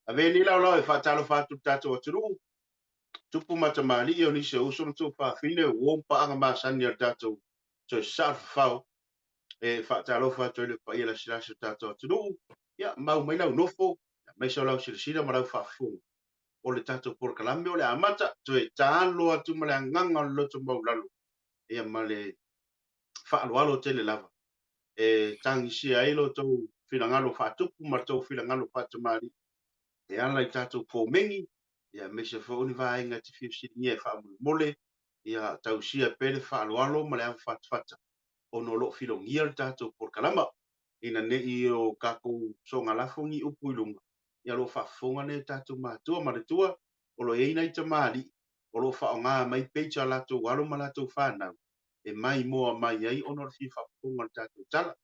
ave ni la e Talofa tu tatou atunuu tupu matamali o ni se uso tu fafine o pa anga masani al tatou to sa fafao e Talofa to le pa ia sila se tatou atunuu ia mau mai la nofo mai so la silsila ma la fafu o le tatou polokalame o le amata to e talo atu ma le nganga o loto maulalu ia ma le faaloalo tele lava e tangisi ai lo tou filangalo fatupu ma tou filangalo fatamali e ala i tatou pomengi ia me se fo ni vaenga te fiusini e faamole ia tausia pele faaloalo ma le ama fatafata ono lo filongia le tatou polokalama ina ne'i o kakou sogalafo gi upu i luga ia lo faafofoga le tatou matua ma le tua o lo iai nai tamali o lo faaogā mai peita latou alo ma latou fanau e mai moa mai ai ona le fifaafofoga le tatou tala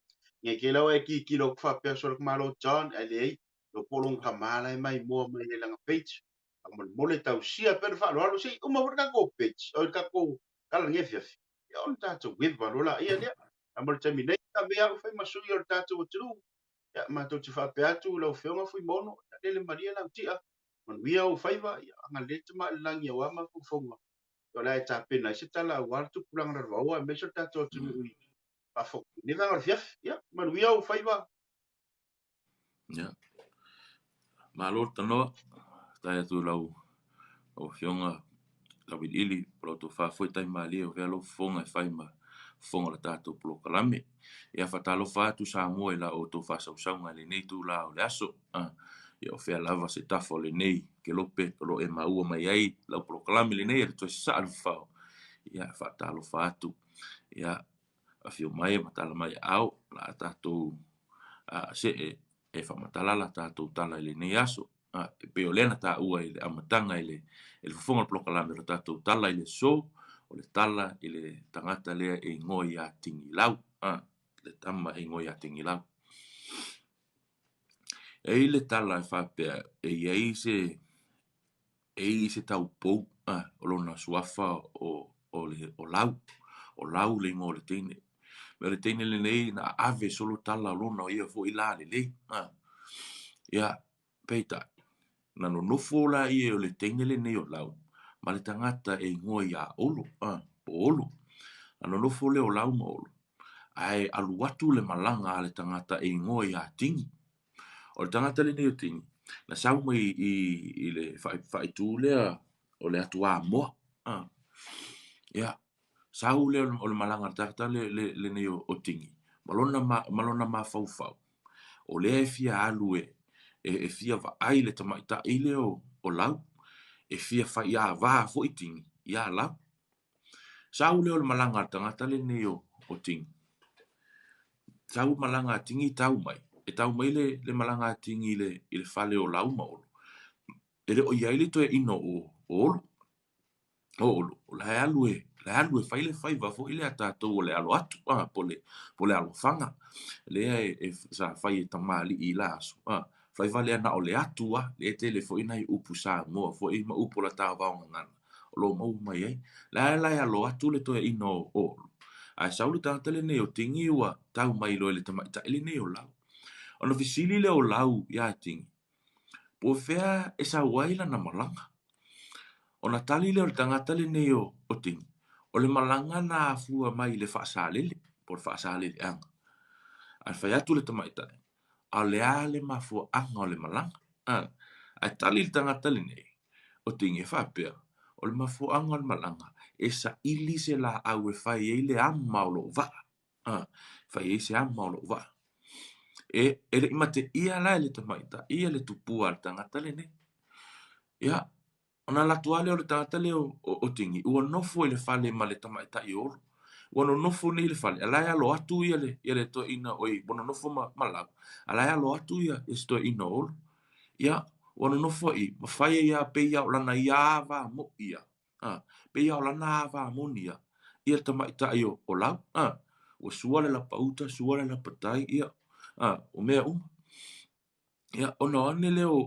ia ke lau e kikilo ku faapea so le malo John elelei lo polong kamala e mai moa mai le langa peita mole tausia pele faaloalo sei uma o le kako peita o le kako kala ngefiafi ia ona tatou ueva lo la ia lea ma le taimi nei avea o fai masui o le tatou atunuu ia matou te faapea atu lau feoga foi mono lele maria lautia manuia o faiva ia agale tamaʻililagi auā ma fofoga o le ae tapena ai se tala auā le tupulaga le vavau ae mai so le tatou atunuu i faafokuniga aga le fiafi ia manuia o faiva Ya. Malo tanoa. Tai atu lau o fionga lau ili pro to fa foi tai mali o velo fonga fai ma fonga la tato polokalame. Ia fa Talofa tu Samoa la o to fa sausaunga lenei tu la o le aso. Ia o fea lava se tafo lenei ke lope lo e maua mai ai la polokalame lenei e to sa al fao. Ia fa Talofa atu. Ia a fio mai matala mai au la tato se e fa matala la tato tala lenei aso. Pe o lena ta ua i le amatanga i le fofonga polokalame o tatou tala i le so o le tala i le tangata lea e ngoi a Tigilau le tama e ngoi a Tigilau e i le tala e whapea e iei se tau pou o lona suafa o lau le ngō le teine me le teine le nei na ave solo tala lona o ia fo i la le lei ia peita na no nofo la ia o le teine le nei o lau ma le tangata e ngoi a olo po olo na no nofo le o lau ma olo ai alu atu le malanga a le tangata e ngoi a tingi o le tangata le nei o tingi na sau mai i le fai tu lea o le atu a moa ia sau le o le malanga tangata le nei o tingi malona ma fafao o le fia alu e fia va ai le tamaita i le o lau e fia fa ia va fo itingi ia lau sau le o le malanga tangata le nei o tingi sau malanga tingi tau mai e tau mai le malanga tingi i le fale o lau ma olo e le o ia ile to e ino o olo o la alue fai le fai va fo ile ata to o le alo atu po le alo fanga le e sa fai tamali i laso fai vale ana o le atu le tele fo ina i upu sa mo fo i ma upu la ta va ngana o lo mau mai ai la alo atu le to e ino o a saulu tangata le nei o tingi ua tau mai lo le tamaita ele nei o lau ono fisili le o lau ia tingi po fea e sa waila na malanga ona tali le o tangata le nei o tingi o le malanga na afua mai le faasalele por faasalele anga a fai atu le tamaita a le ale mafua anga o le malanga a tali le tangata le nei o tingi e whapea o le mafua anga o le malanga e sa ili se la au e fai e le amma o lo va fai e se amma o lo va e le imate ia la le tamaita ia le tupua le tangata le nei ia ona latuale o le tangata le o tingi ua nofo i le fale ma le tamaita i olo ua no nofo nei le fale ala ia lo atu ia le to ina oi bono nofo malau ala ia lo atu ia e sto ina olo ia ua no nofo i mawhai ia pe ia o lana ia va mo ia pe ia o lana va monia ia le tamaita i o lau ua suale la pauta suale la patai ia o mea ia ona ane le o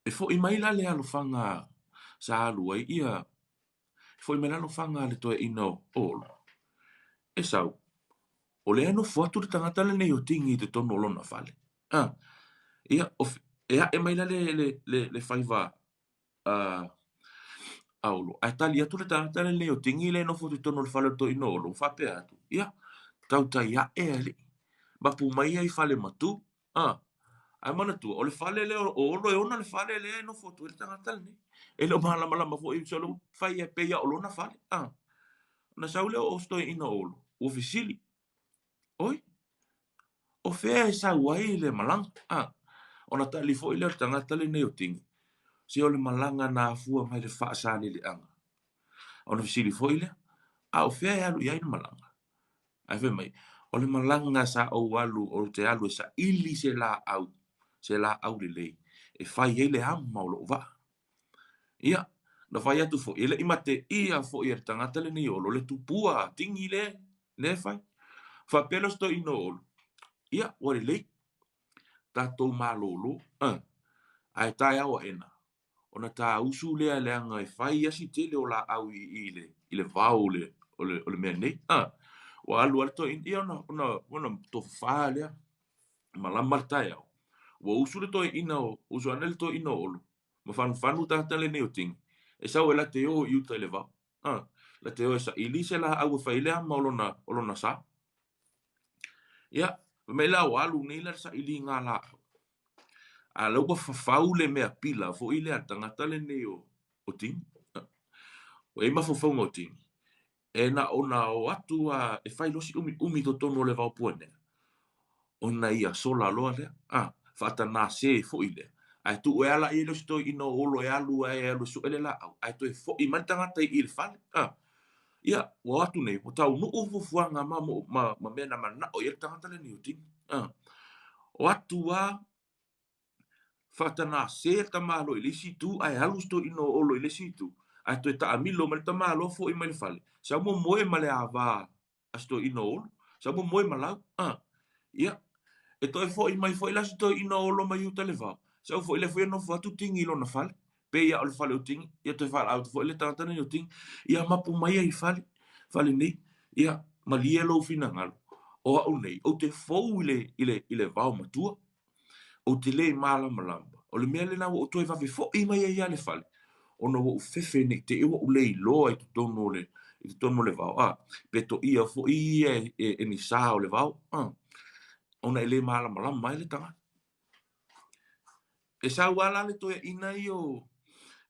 e fo i mai la le alofanga sa alu ai ia foi me no fanga le to ino olo e sau o le no foto de tangata le nei o tingi te tono lona fale Ia, e mai la le faiva aulo. Ai tali atu le tangata le leo tingi le no fotu tono le fale to ino lo fa pe atu. Ia, tau tai ia e ali. Ma pu mai ai fale matu. Ai mana tu, o le fale le o lo e ona le fale le no fotu le tangata le ni. E lo mala mala ma fo i solo fai e pe ia o lo na fale. Na sau le o sto ino olo. O fisili. Oi, o fea e sa wai le malang. Ona tali fo i le tangata le neo tingi. Si o le malanga na fua mai le faasani le anga. Ona fisili fo i le. O fea e alu iai na malanga. Ai fe mai. O le malanga sa o walu o te alu sa ili se la au. Se la au le lei. E fai e le amma o lo va. Ia. Na fai atu fo. Ile imate ia fo i le tangata le ni olo. Le tupua tingi le. Le fai. Fa pelo sto ino olo. Ia. Wale lei. Tatou malolo. Ai tai awa ena. Ona ta usu lea leanga e fai asi tele o la au i le vau o le mea nei. O alu ala to ia ona to fa lea. Malama tai au. Wa usu le to ina o usu anel to ina olo. Ma fanu tata le neo ting. E sau e la te o i uta le vau. La te o e sa ilise la au e fai lea ma olona sa. Ia. Me la o alu nei la sa ili ngā la. A lau pa fafau le mea pila fo ile a tangata le nei o ting. O e mafafau ngā ting. E na ona o atu e fai losi umi to tono le vau puane. Ona ia sola loa lea. Fata nā se fo ile. Ai tu e ala i losi to ino olo e alu e alu su ele la au. Ai tu e fo i mani tangata i il fale. Ia, o atu nei, o tau nu ufu fuanga ma mea na mana o ia tangata le nei o ting. O atu fatana se ta malo ile si tu ai halus to ino olo ile si tu ai to ta amilo mal ta malo fo i mal fale sa mo moe male ava asto ino olo sa mo moe malau ia e to fo i mai fo ila sto ino olo mai uta leva sa fo ile fo no fo tu tingi lo na fale pe ia o fale o tingi ia to fale auto fo ile ta tana o tingi ia mapu mai ai fale ni ia malielo fina ngalo o nei o te fo ile va matua o te le mala malamba. O le mea le na o toi vawe fo i mai ai ale fale. O no o fefe ne te iwa o le loa i te tono le vau. Peto ia fo i e ni sa o le vau. O na le mala malamba mai le tanga. E sa wala le toi ina i o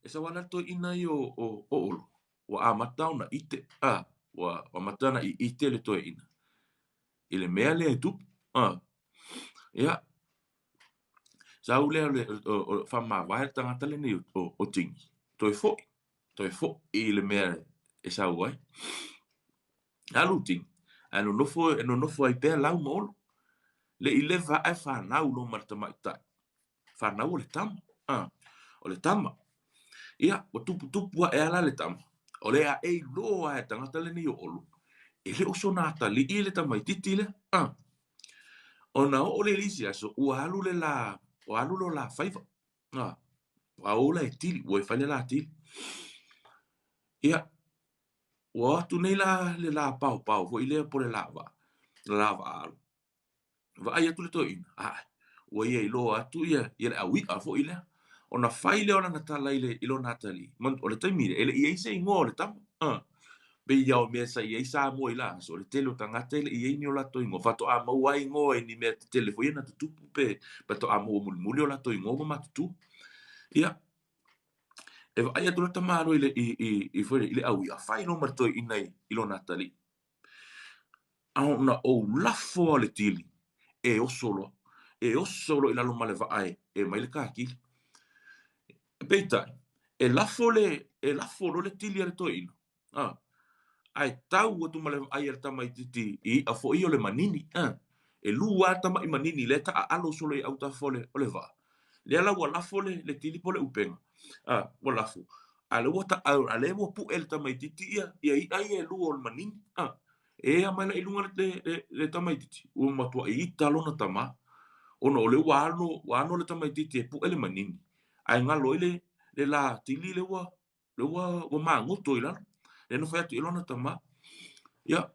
e sa wala toi ina i o olo. Wa a matau na ite. Wa matau na i ite le toi ina. I le mea le e tup. Ia. Sa ule o fa ma vai tangata le ni o tingi. Toi fo i le mea e sa uai. Alu tingi. Ano nofo ai pēr lau molo. Le i le va ai whanau lo marta mai tai. Whanau o le tama. O le tama. Ia, o tupu e ala le tama. O le a ei loa e tangata le ni o olo. E le o sonata li i le tama i titi le. O na o le lisi aso ua alu le la o alu lo la faiva. Wa ola e tili, o e fale la tili. Ia, o atu nei le la pau, fo ile po le lava alu. Va ai atu le to ina. O ia ilo atu ia le awi a fo ile. O na fai le ona na tala ilo natali. O le taimire, ele ia se ingo le tamo. Be ia o mea sa ia sa mo ila, so le telo tangata ile ia ni o la to ingo. Fato a mau ai ingo e ni mea telefo ia na tutupu pe, pato a mau muli o la to ingo ma tutu. Ia, e vai atu ta maro i foi ile au ia fai no marto inai ilo natali au na o lafo le tili e o solo ila lo male vai e mai le kaki peita e lafo le tili ale to ino ai tau tu male ai ta mai titi i a fo io le manini e lua ta mai manini le ta alo solo i au ta fole o le va le ala wa lafo le tili pole upenga wa lafo ale wata ale wo pu el tamai titi ia ai ai e lu ol manin e ama la ilunga le tamai titi o matua i talo na tama ono le wano le tamai titi e pu ele manin ai nga loile le la tili le wa ma ngoto ila le no fa tu ilona tama ia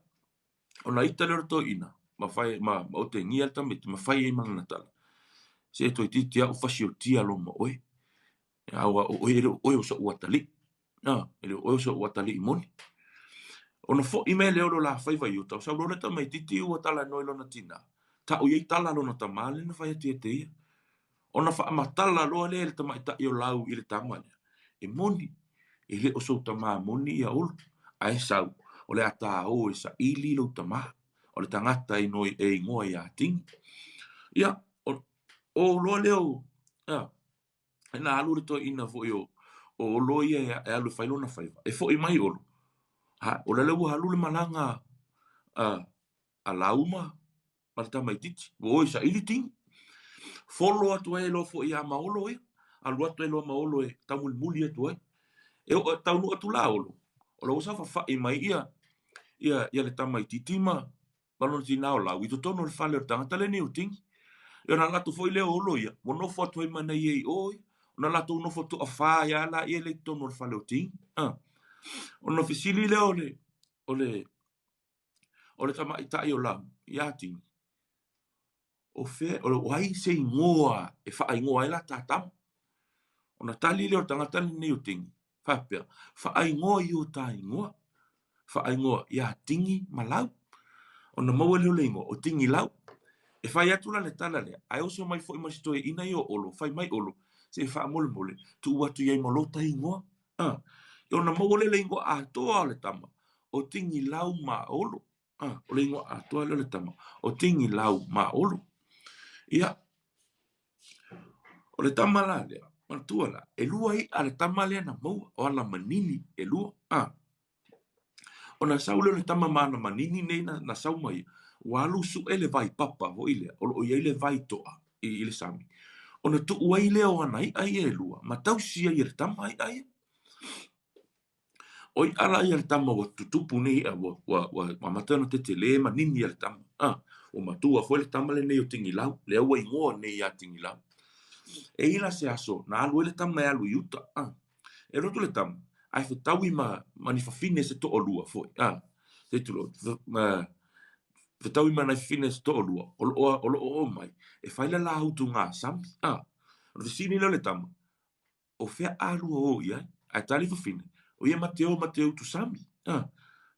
ona ita le to ina ma fai ma o te ngia tamai ma fai e mana tala Se toi titia o fasio tia lo mo oe. Awa o oe o so watali. Ele oe o so watali imoni. Ona fo email o la fai vai uta. Sa lona ta mai titi o tala no lona tina. Ta o ye tala lona ta male na fai te. Ona fa matala lo le ta mai ta yo lau ile tamale. E moni. Ele o so ta ma moni ya ul. Ai sau. O le ata o sa ili lo ta ma. O le tangata i noi e ngoa ya ting. Ia o lo leo. Na alu le to ina fo yo. O lo ia e alu fai lona fai. E fo i mai olo. Ha, o le leu halu le malanga a lauma ma le tamaititi. O isa ili ting. Folo atu e lo fo ia maolo e. Alu atu e lo maolo e tamul muli atu e. E o taunu atu la olo. O lo usa fa i mai ia le tamaititi ma. Malon tina o la. Wito tono le fale o tangata le ni o ting. Ia na latu fo i leo olo ia. Mo nofo atu e mana i oi. Na latu nofo tu a fa ia la ia le tono le fale o ting. O no fisili leo o le tama itai o lau, ia tingi. O fe, o le wai se ingoa, e wha ingoa e la tātam. O na tali leo tangata ni o tingi. Whapea, wha ingoa i o tā ingoa. Wha ingoa, ia tingi ma lau. O na maua leo le ingoa, o tingi lau. E whai atula le tala lea. Ai oso mai fo i masitoe ina i o olo, whai mai olo. Se wha mole mole, tu watu iai malota ingoa. E o na maua le ingoa a toa o le tama. O tingi lau ma olo. O le ingoa a toa le tama. O tingi lau ma olo. Ia, o le tama la lea, matua la, e lua i a le tama lea na maua, o ala manini, e lua, o na sau leo le tama mana manini nei na sau mai, walu su ele vai papa ho ile, o ile vai toa, i le sami. O na tu uai leo anai, ai e lua, ma tau sia i le tama ai. Oi ala i le tama wa tutupu nei, wa matana te te le manini i le tama, o matua foi le tama le nei o Tigilau, le aua ingoa nei a Tigilau. E ila se aso, na alu ele tama e alu iuta. E roto le tama, ai whetaui ni whawhine se to'o lua foi. Se tulo, whetaui ma ni whawhine se to'o lua, o lo mai, e whaila la hautu ngā sami. O visini leo le tama, o whea alu o ia, ai tali whawhine, o ia mateo tu sami.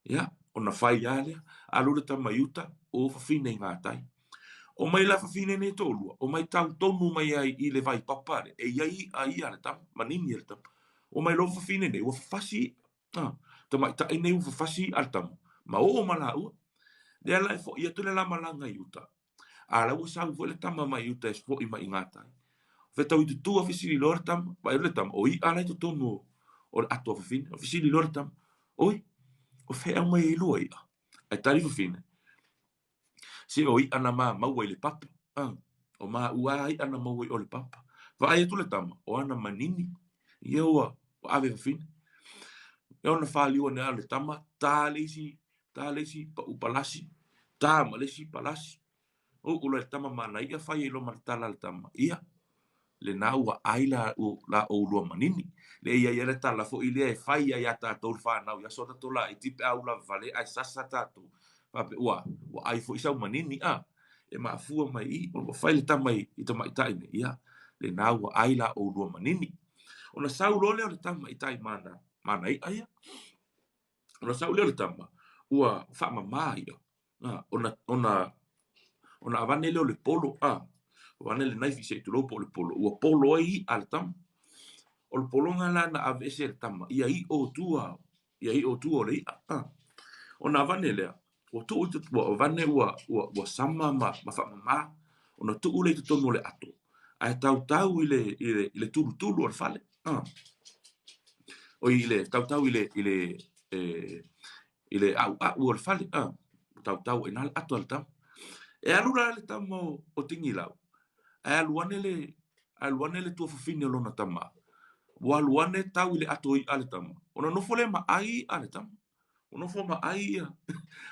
Ia, o na whai alea, alu le tama iuta, o whawhine ngā tai. O mai la whawhine ne tōlua. O mai tau tonu mai ai i le vai papare. E iai a ia le tam. Manini le tam. O mai lo whawhine ne. Ua whawhasi. Ta mai ta ene u whawhasi al tam. Ma o mala ua. Le ala e fo ia tule la malanga i uta. A la ua sau fo le tama mai uta e fo i mai ngatai. Whetau i tu tua whisiri lor tam. Vai le tam. O i ala i tu tonu o le atua whawhine. O whisiri lor tam. Oi. O whea mai i lua ia. Ai tari whawhine. Se o i ana maua i le papa. O ua i ana maua i o le papa. Wa ai atu le tama. O ana manini. I ua. O ave whawhine. E ona whaliua ne ale tama. Tā leisi. Pa upalasi. Tā malesi palasi. O ula le tama mana ia whai e lo maritala le tama. Ia. Le na ua ai la o lua manini. Le ia ia le tala fo i lea e whai ai ata tau whanau. Ia sota tola i tipe au la vale. Ai sasa tatu. Pape wa ai fo isa manini e mafua mai i o fai le tamai i tama itai ne ia le na wa ai la o lua manini ona sau lo le tama itai mana i ia ona sau le tama ua fa mama ia ona avane le polo avane le nai fise tu lo polo ua polo ai al tam o le polo ngala na avese le tama ia i o tua le ona avane le o tu o vane ua sama ma fa mama ona tu le tu tonu le ato ai tau ile tulu o fale o ile tau ile au o fale tau enal ato al tam e alura le tam o Tigilau e aluane le tu fine lona tama wa aluane tau ile ato i ale tam ona no fole ma ai ale tam ona fo ma ai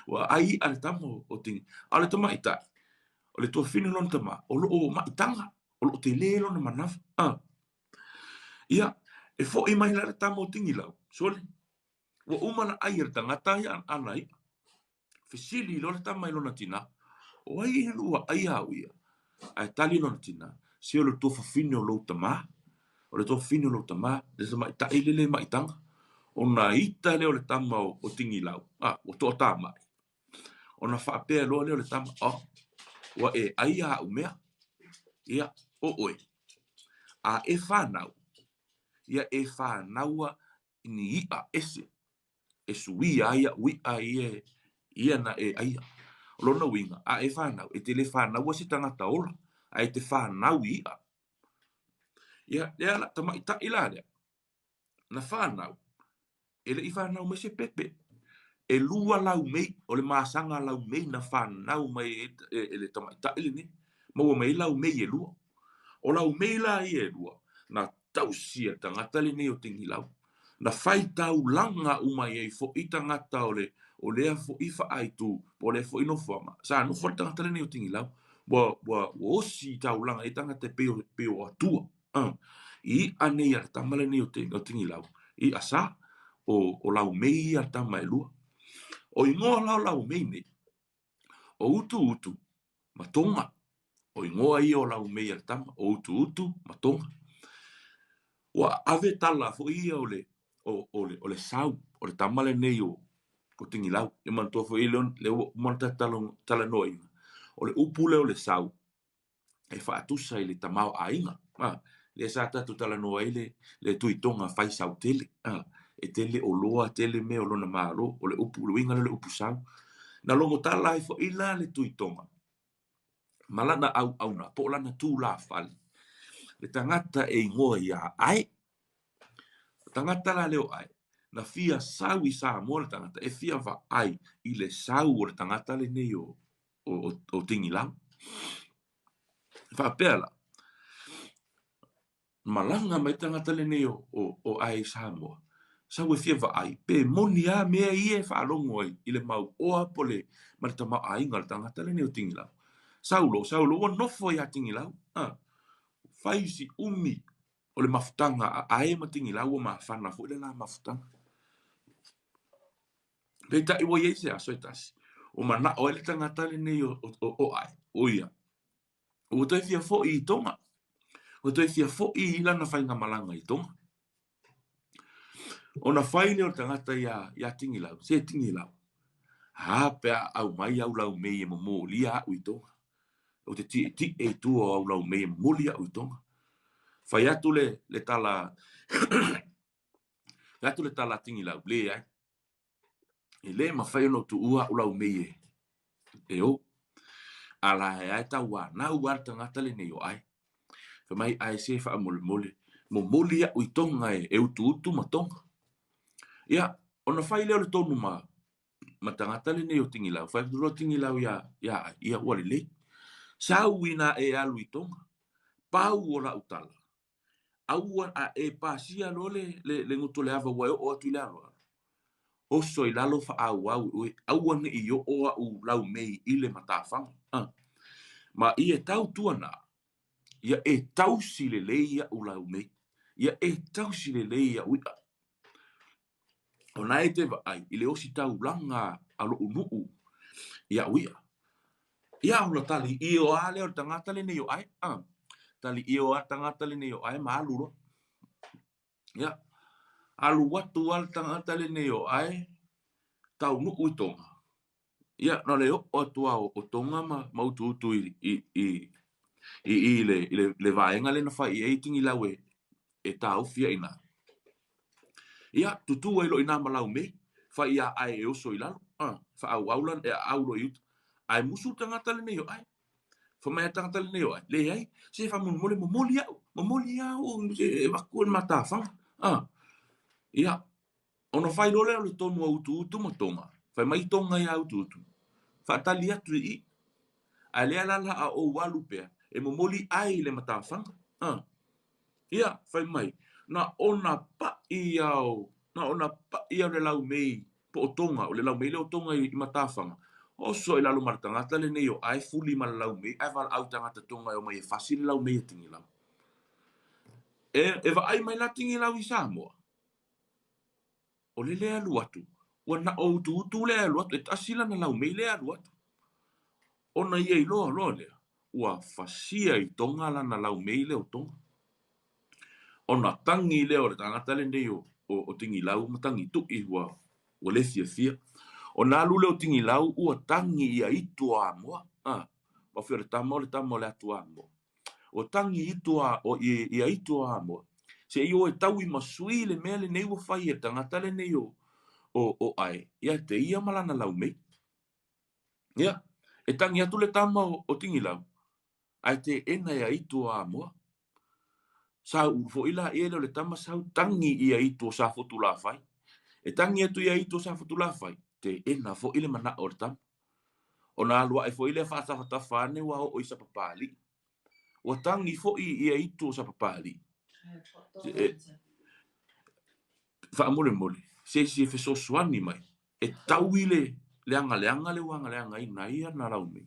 wa ai ale tamo o tingi ale tama ita o le to fine lon tama o lo ma itanga o lo te le lon manaf ia e fo i mai la tamo Tigilau sole wa umana ai er tanga tai anai fisili lo tama i lona tina o ai lu ai au ia ai tali lona tina Se o le tofafine o lou tamā. O le tofafine o lou tamā. Le sa maitaʻi lele maʻitaga. Ona ita leo le tama o Tigilau. O toʻa tāmai. Ona whaapea loa leo le tama. Wa e aia a umea. Ia, oe. A e whanau. Ia e whanaua ni ia ese. E sui aia uia ia na e aia. Lona winga, a e whanau. E te le whanau se tangata ola. A e te whanau ia. Ia, lea la tamai ta ila lea. Na whanau. E le i whanau me se pepe. E lua laumei, o le masanga laumei na whanau mai e le tamai ta ili ni. Maua mai laumei e lua. O laumei la i e lua. Na tausia tangata le nei o Tigilau. Na whai tau langa umai e fo i tangata o lea fo i whaaitu, po lea fo i nofo. Sa nofo le tangata le nei o Tigilau. Wa osi tau langa i tangata peo atua. I anei ar tamale nei o Tigilau. I asa o laumei ar tama e lua. O ingoa laumei nei. O utu ma Tonga. O ingoa i o laumei ar tama. O utu ma Tonga. Wa ave tala fo ia o le sau. O le tamale nei o Tigilau. E mantua fo i le monta tala noi. O le upu leo le sau. E whaatusa i le tamau a inga. Le sa tatu tala noa i le tuitonga fai sau tele. E tele o loa, tele me o lona Malo. O le upu, le winga le upu sau. Na longo tala i fo ila le tuitonga. Malana au na, po lana tū la fali. Le tangata e ingoa ia ai. Tangata la leo ai. Na fia sau i Samoa le tangata. E fia va ai i le sau o le tangata le nei o Tigilau. Whapea la. Malanga mai tangata le nei o ai Samoa. Sau e fia va ai. Pe moni a mea i e whaalongo ai. I le mau oa po le maritama a inga le tangata le nei o Tigilau. Saulo, wa nofo i a Tigilau. Fai si umi o le mafutanga a e ma Tigilau o ma whana fo le la mafutanga. Peta i wai eise aso e tasi. O mana o ele tangata le nei o ai. O ia. O toi fia fo i Tonga. O toi fia fo i ilana whainga malanga i Tonga. O na whaile o tangata i a Tigilau. Se Tigilau. Pea au mai au laumei e mo lia au i Tonga. O te ti e tua au laumei e mo lia au i Tonga. Whai atu le tala atu le tala Tigilau. Le ai. E le ma whai ono tu ua au laumei e o. Ala e ai tau wa na uar tangata le nei o ai. Fa mai ai se fa mole. Mo moli a ui Tonga e utu ma Tonga. Ia, ona whai leo le tonu ma tangata le nei o Tigilau. Whai duro Tigilau ia ua le lei. Sau ina e alu i Tonga. Pau o la utala. Aua a e pasia lo le ngutu le ava wai o atu i lalo. O so i lalo fa au aua ne i o au laumei i le matawhanga. Ma i e tau tuana. Ia e tau si le leia u laumei. Ia e tau si le leia uia. O na e te vai, i le osi tau langa alo unuu. Ia uia. Ia hula tali i o a leo tangata le nei o ai. Tali i o a tangata le nei o ai ma aluro. Ia. Alu watu al tangata le nei o ai. Tau nuku i Tonga. Ia, no le o tua o Tonga ma utu i le vaenga le na whai e Tigilau e tau fia ina. Ia, tutu e lo ina malau mei. Whai a ai e oso i lalo. Wha au aulan e aulo i utu. Ai musu tangata le nei o ai. Wha mai tangata le nei o ai. Le ai, se wha mun mole momoli au. Momoli au. E wakuen matawhanga. Ia, ono whai role au le tonu au utu ma Tonga. Whai mai Tonga i au utu. Whaatali atu i. A lea lala a o walu pea. E momoli ai le matawhanga. Ia, whai mai. Na ona pa i au. Na ona pa i au le laumei. Po o Tonga. O le laumei le o Tonga i matawhanga. O so i lalo maratangata le nei o ai fuli ma le laumei. Ai wala au tangata Tonga o mai e fasi le laumei e Tigilau. E wa ai mai la Tigilau i Samoa. O le lea luatu. Wana o utu lea luatu. E tasila na laumei lea luatu. Ona ia i loa lea. ua fasia I Tonga lana laumei leo Tonga. Ona tangi leo le tangata le nei o Tigilau ma tangi tu'i ua le fia. Ona alu leo Tigilau ua tangi ia itu a moa. Ma fia le tama o le atu a moa. O tangi itu a o ia itu a moa. Se i o e tau I masui le mea le nei ua fai e tangata le nei o ai. Ia te ia malana laumei. Ia. E tangi atu le tama o Tigilau. Ai te ena ia itu a moa. Sau fo ila e le tama sau tangi ia itu sa fotula fai. E tangi atu ia itu sa fotula fai. Te ena fo ile mana o tama. Ona alua e fo ile fa ta fane wa o isa papali. O tangi fo ia itu sa papali. Fa mole. Se fe so swani mai. E tauile leanga le wanga leanga ina ia na laumei.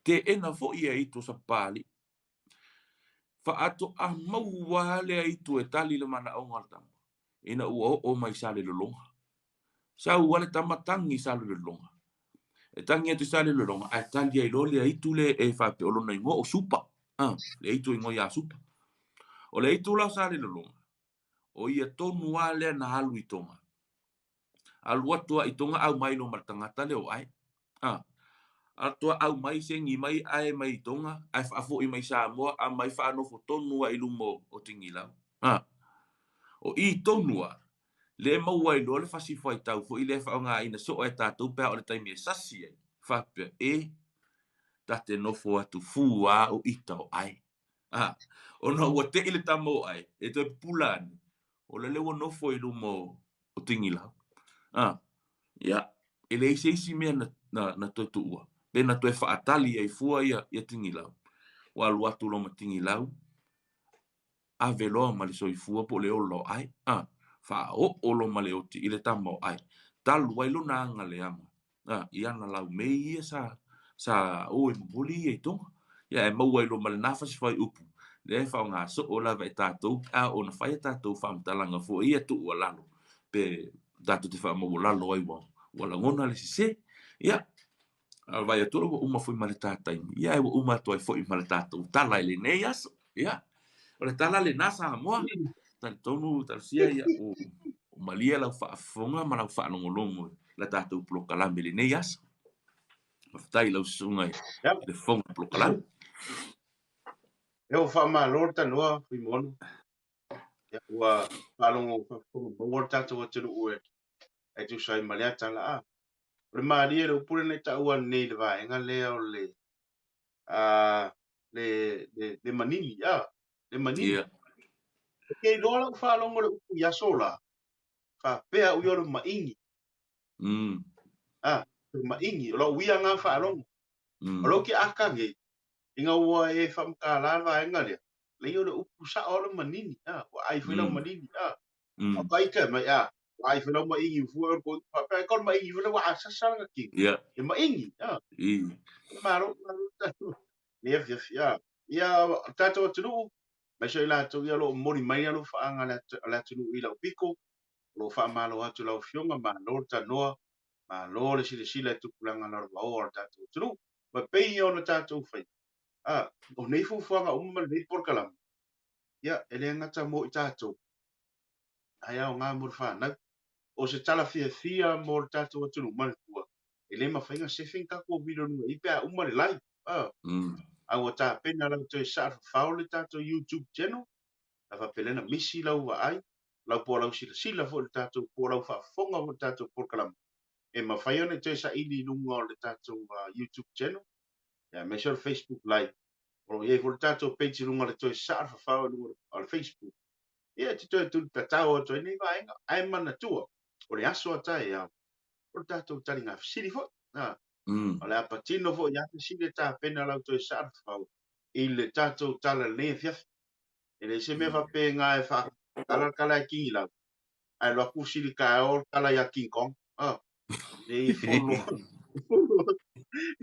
Te ena fo ia itu sa papali. Fa ato a maua le itu e tali le mana o ngaltama. Ina ua o mai sale le longa. Sa ua le tamatangi sale le longa. E tangi atu sale le longa. A tali ai lo le itu le e fa pe olona ingo o supa. Le itu ingo ya supa. O le itu la sale le longa. O ia tonu ale na halu I Tonga. Alu atua I Tonga au mai lo martangata le o ai. Atua au mai se ngi mai ai mai I Tonga. Ai fafo I mai Samoa a mai fa nofo tonu ai lumo o Tigilau. O I tonua. Le maua I lo le fasi fai tau fo I le fa nga ina so e tātou pēa o le taimi e sasi ai. Whapea tate nofo atu fua o ita o ai. O na ua te ile tamo ai. E toi pulani. O le lewa nofo I lumo o Tigilau. Ia. E le isi mea na toi tuua. Le na toi whaatali ai fua ia Tigilau. Wa luatu lo ma Tigilau. A veloa ma le soifua po le olo ai. Fafao olo ma le oti I le tamo ai. Talu ai luna anga le ama. Ia na laumei ia sa o e muli e Tonga. Ia e maua I lo ma le nafasi fai upu. Le fa ngā so o lava e tātou. O na fai e tātou whamtalanga fo ia tu ua lalo. Pe tātou te wha maua lalo ai wala ngona le se. Ia. Vai atura wa uma foi ma le tātaimi. Ia e wa uma toi foi ma le tātou. Tala I lenei aso. Ia. O le tala le nasa Samoa. Tal tonu tal sia ia o malia la faafonga ma la faanongolongo la tātou polokalame lenei asa. Maftai lau sunga I le fonga polokalame. E o whamalo tanua fui mono. Ia ua whalongo whafonga tātou atu ue. E tu sai malea tala a. O le maalia le upure nei ta ua nei le vaenga lea o le manini. Le manini. Ia. Ke lola u whalongo le upu yasola. Whapea ui oro maingi. Maingi. O la uia ngā whalongo. O lo ki akange. Inga ua e whamkala vaenga lea. Le o le upu sa o le manini. Wa ai whilau manini. O kaika mai wa ai whilau maingi fua o ko whapea kon maingi whilau wa asasanga ki. E maingi. Maro. Lea fia. Ia tātou atunuu. Mai so ila tu ia lo mori mai alo faanga la atunuu ila piko. Lo fa malo atu la fionga ma lo tanoa. Ma lo le sile tu kulanga la o tātou atunuu. Ma pei ona tātou fai. O nei fuanga umma nei polokalame. Ia ele ngata mo I tātou. Ai au ngā murwhana. O se tala fia mo tātou atunuu manua. Ele mawhainga se whenka ko video nua. I pēa umma le live. Au a tā pena lau te fafao le tātou YouTube channel. La pelena misi lau wa ai. Lau po lau sila fo le tātou po lau whafonga o le tātou polokalame. E mawhai ona te sa ili nunga o le tātou YouTube channel. Ia me so Facebook live. O ye fo le tātou page nunga le toi fafao o le Facebook. Ia te toi tu tatao o toi nei vaenga. Ai manatua. O le aso atai au. O le tātou tari ngā fisiri fo. O le apatino fo ia te sile tā pena lau toi fafao. I le tātou tala le fiafi. E le se me fa pe ngā e fa kala ki la. Ai lo kusili ka o kala ya King Kong. E follow.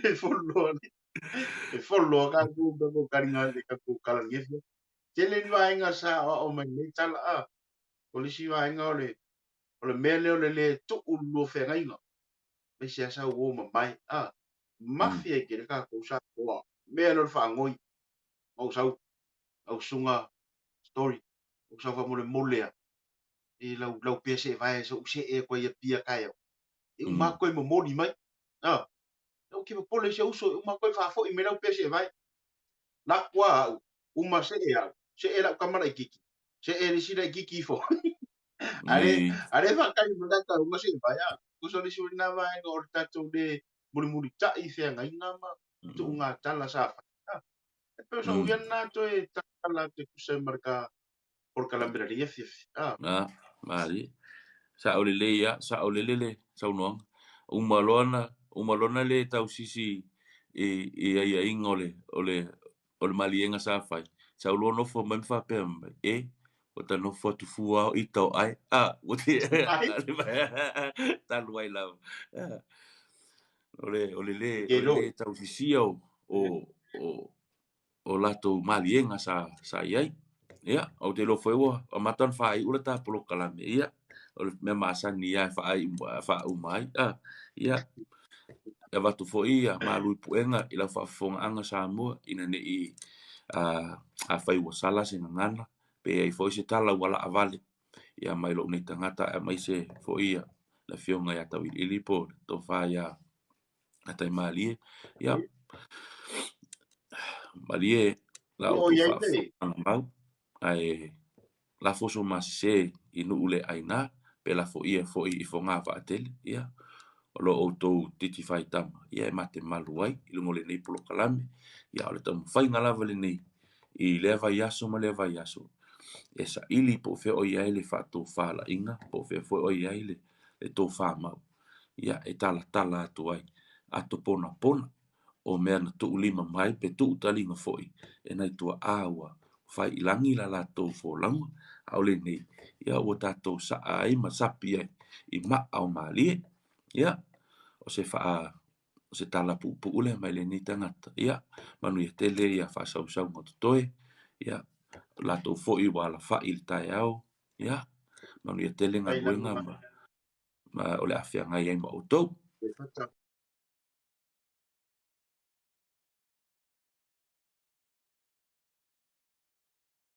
E follow. E follow ka ku karinga de ka ku kala ngefe. Tele ni wa inga sa o mai nei tala O le si wa inga o le mele o le tu ulo fe nga inga. Me se sa o ma mai. Mafia ke ka ko sa ko. mea no whaangoi, au sau, au sunga story, au sau wha mole e lau pia se vai so se e ko ia pia kai au. E uma koe mo moni mai. Ah, lau ki pole se uso uma koe fa fo i me lau pia se vai. Na kwa uma se e au. Se e lau kamara i kiki. Se e ni sira i kiki fo. Are fa kai mo data uma se vai a. Kuso ni suri na vai no tato de muri ta i fe ngai na ma. Tu unga tala sa fa. Ah, e pe so uian na to e tala te kusa marka polokalame ria fi. Ah, mari. Sa elelei ya, sa elelei sa unong. Umalona le tau sisi e ai ole malienga sa fai. Sa ulo no fo man fa pem o ta no fo tu fua i tau ai. O te ai, talu ai la. Ole ke no. le tau sisi o lato malienga sa iai. Ia, au te lo foi o matan fai ula ta polokalame. Ia, o me masani ia fa umai. Ia, e watu foi ia malui puenga ila fa fonga anga Samoa ina ne i a fai wasala se ngana pe ai foi se tala wala avale. Ia mai lo nei tangata e mai se foi ia la fionga ia tau ili po to fa ia atai malie. Ia, malie la o O to ia fa ite. fonga mau. Ai la foso masise inu ule aina pe la fo i fonga va atele ia o lo outou titi fai tama ia e mate malu ai i lungo lenei polokalame ia o le tamu fai ngalava lenei i le vai aso ma le vai aso e sa ili po fe o ia ele fa to fa la inga po fe fo o ia ele e to fa mau ia e tala atu ai ato pona o mea na tuu lima mai pe tuu talinga foi e nai tua awa fai ilangi la la tau fo langa au le nei ia ua tatou saa ai ma sapi ai i ma au malie ia o se faa o se tala pu ule mai le ni tangata ia manu ia tele ia fa sau mo toe ia la tau fo i wala fa il tai au ia manu ia tele nga Ai lang luenga ma. ma o le afia ngai ai ma o tau